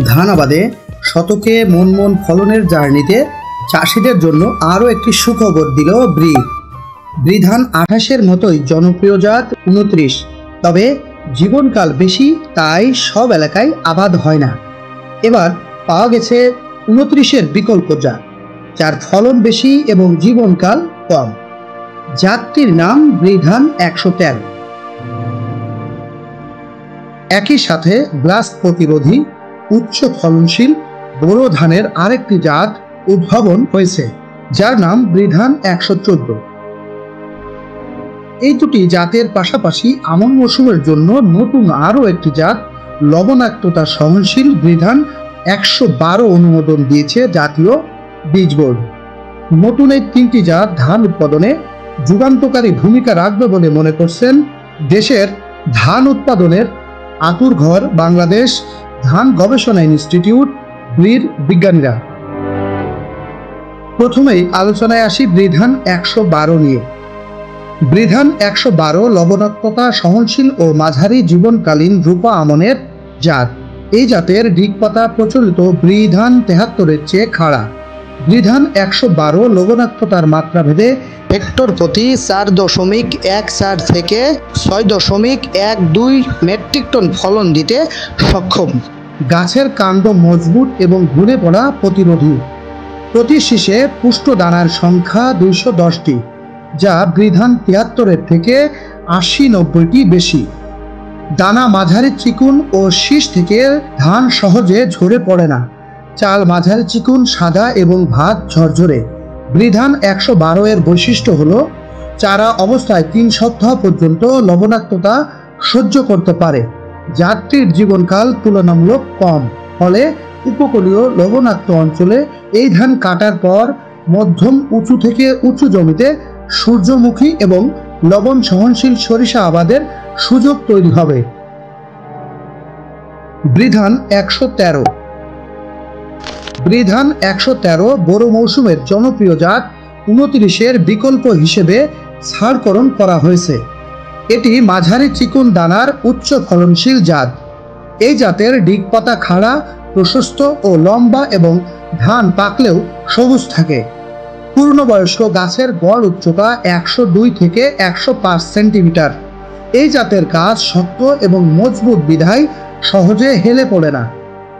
ধান আবাদে শতকে মন মন ফলনের জার্নিতে চাষিদের জন্য আরও একটি সুখবর দিল ব্রি ধান 28-এর মতোই জনপ্রিয় জাত 29, তবে জীবনকাল বেশি, তাই সব এলাকায় আবাদ হয় না। এবার পাওয়া গেছে 29-এর বিকল্প জাত, যার ফলন বেশি এবং জীবনকাল কম। জাতটির নাম ব্রি ধান 113। একই সাথে ব্লাস্ট প্রতিরোধী উচ্চ ফলনশীল বোরো ধানের আরেকটি জাত উদ্ভাবন হয়েছে, যার নাম ব্রি ধান 114। এই দুটি জাতের পাশাপাশি আমন মৌসুমের জন্য নতুন আরও একটি জাত লবণাক্ততা সহনশীল ব্রি ধান 112 অনুমোদন দিয়েছে জাতীয় বীজ বোর্ড। নতুন এই তিনটি জাত ধান উৎপাদনে যুগান্তকারী ভূমিকা রাখবে বলে মনে করছেন দেশের ধান উৎপাদনের আঁতুড়ঘর বাংলাদেশ ধান গবেষণা ইনস্টিটিউট ব্রির বিজ্ঞানীরা। প্রথমেই আলোচনায় আসি ব্রি ধান 112 নিয়ে। ব্রি ধান 112 লবণাক্ততা সহনশীল ও মাঝারি জীবনকালীন রূপা আমনের জাত। এই জাতের ডিগপাতা প্রচলিত ব্রি ধান 73-এর চেয়ে খাড়া। ব্রি ধান 112 লবণাক্ততার মাত্রা ভেদে হেক্টর প্রতি 4.14 থেকে 6.12 মেট্রিক টন ফলন দিতে সক্ষম। গাছের কাণ্ড মজবুত এবং ঝুলে পড়া প্রতিরোধী। প্রতি শীষে পুষ্ট দানার সংখ্যা 210টি, যা ব্রি ধান 73-এর থেকে 80-90টি বেশি। দানা মাঝারি চিকুন ও শীষ থেকে ধান সহজে ঝরে পড়ে না। চাল মাঝারি চিকুন, সাদা এবং ভাত ঝরঝরে। ব্রি ধান 112 এর বৈশিষ্ট্য হলো চারা অবস্থায় 3 সপ্তাহ পর্যন্ত লবণাক্ততা সহ্য করতে পারে। জাতটির জীবনকাল তুলনামূলক কম, ফলে উপকূলীয় লবণাক্ত অঞ্চলে এই ধান কাটার পর মধ্যম উঁচু থেকে উঁচু জমিতে সূর্যমুখী এবং লবণ সহনশীল সরিষা আবাদের সুযোগ তৈরি হবে। ব্রি ধান 113। ব্রি ধান 113 বোরো মৌসুমের জনপ্রিয় জাত 29-এর বিকল্প হিসেবে ছাড়করণ করা হয়েছে। এটি মাঝারি চিকুন দানার উচ্চ ফলনশীল জাত। এই জাতের ডিগপাতা খাড়া, প্রশস্ত ও লম্বা এবং ধান পাকলেও সবুজ থাকে। পূর্ণবয়স্ক গাছের গড় উচ্চতা 102 থেকে 105 সেন্টিমিটার। এই জাতের গাছ শক্ত এবং মজবুত বিধায় সহজে হেলে পড়ে না।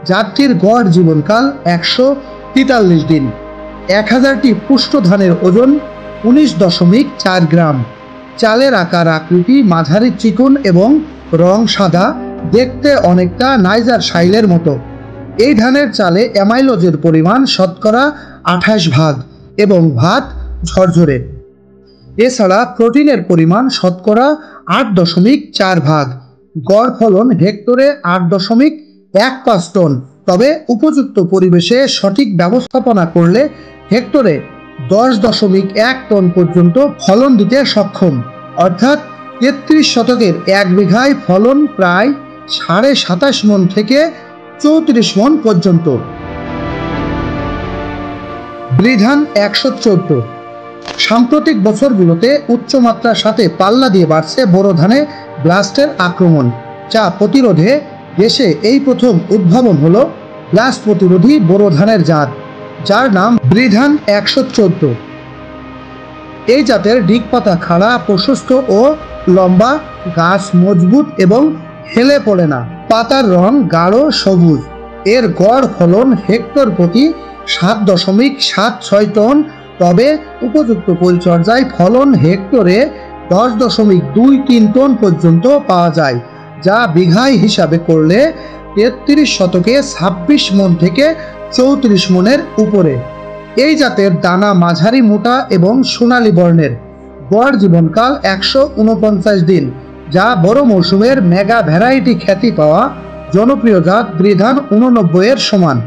জাতটির গড় জীবনকাল 143 দিন। 1000টি পুষ্ট ধানের ওজন 19.4 গ্রাম। চালের আকার আকৃতি মাঝারি চিকুন এবং রং সাদা, দেখতে অনেকটা নাইজার শাইলের মতো। এই ধানের চালে অ্যামাইলোজের পরিমাণ শতকরা 28% এবং ভাত ঝরঝরে। এছাড়া প্রোটিনের পরিমাণ শতকরা 8.4%। গড় ফলন হেক্টরে 8.15 টন, তবে উপযুক্ত পরিবেশে সঠিক ব্যবস্থাপনা করলে হেক্টরে 10.1 টন পর্যন্ত ফলন দিতে সক্ষম। অর্থাৎ 33 শতকের 1 বিঘায় ফলন প্রায় 27.5 মণ থেকে 34 মণ পর্যন্ত। ব্রি ধান 114। সাম্প্রতিক বছরগুলোতে উচ্চমাত্রার সাথে পাল্লা দিয়ে বাড়ছে বোরো ধানে ব্লাস্টের আক্রমণ, যা প্রতিরোধে দেশে এই প্রথম উদ্ভাবন হলো ব্লাস্ট প্রতিরোধী বোরো ধানের জাত, যার নাম ব্রি ধান 114। এই জাতের ডিগপাতা খাড়া, প্রশস্ত ও লম্বা, গাছ মজবুত এবং হেলে পড়ে না। পাতার রং গাঢ় সবুজ। এর গড় ফলন হেক্টর প্রতি 7.76 টন, তবে উপযুক্ত পরিচর্যায় ফলন হেক্টরে 10.23 টন পর্যন্ত পাওয়া যায়, যা বিঘায় হিসাবে করলে 33 শতকে 26 মণ থেকে 34 মণের উপরে। এই জাতের দানা মাঝারি মোটা এবং সোনালী বর্ণের। গড় জীবনকাল 149 দিন, যা বড় মৌসুমের মেগা ভ্যারাইটি খ্যাতি পাওয়া জনপ্রিয় জাত ব্রি ধান 89 এর সমান।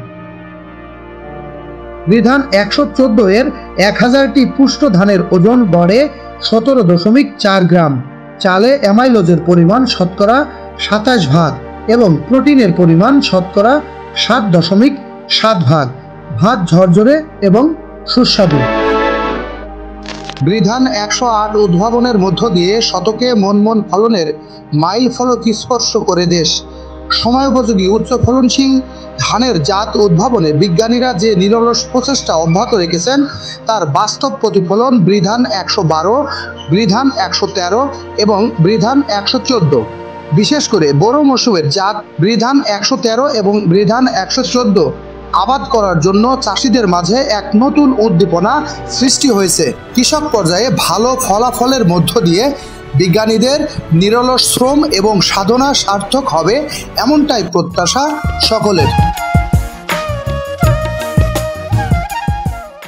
ব্রি ধান 114 এর 1000টি পুষ্ট ধানের ওজন গড়ে 17.4 গ্রাম। চালে অ্যামাইলোজের পরিমাণ শতকরা 27% এবং প্রোটিনের পরিমাণ শতকরা 7.7%। ভাত ঝরঝরে এবং সুস্বাদু। ব্রি ধান 108 উদ্ভাবনের মধ্য দিয়ে শতকে মন মন ফলনের মাইল ফলক স্পর্শ করে দেশ। সময়োপযোগী উচ্চ ফলনশীল ধানের জাত উদ্ভাবনে বিজ্ঞানীরা যে নিরলস প্রচেষ্টা অব্যাহত রেখেছেন তার বাস্তব প্রতিফলন বৃধান 112, বৃধান 113 এবং বৃধান 114। বিশেষ করে বোরো মৌসুমের জাত বৃধান 113 এবং বৃধান 114 আবাদ করার জন্য চাষিদের মাঝে এক নতুন উদ্দীপনা সৃষ্টি হয়েছে। কৃষক পর্যায়ে ভালো ফলাফলের মধ্য দিয়ে বিজ্ঞানীদের নিরলস শ্রম এবং সাধনা সার্থক হবে, এমনটাই প্রত্যাশা সকলের।